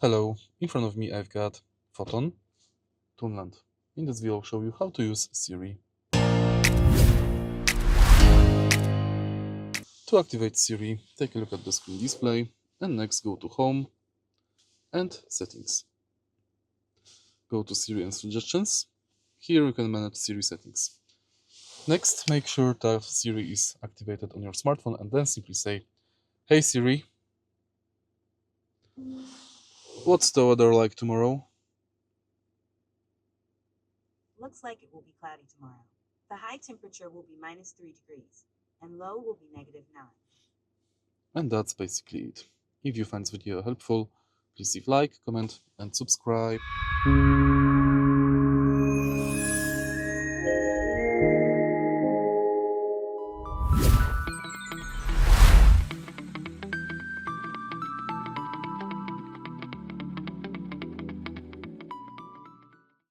Hello, in front of me I've got FOTON Tunland. In this video I'll show you how to use Siri. To activate Siri, take a look at the screen display and next go to Home and Settings. Go to Siri and Suggestions. Here you can manage Siri settings. Next, make sure that Siri is activated on your smartphone and then simply say, "Hey Siri, what's the weather like tomorrow?" Looks like it will be cloudy tomorrow. The high temperature will be -3 degrees and low will be -9. And that's basically it. If you find this video helpful, please leave like, comment and subscribe.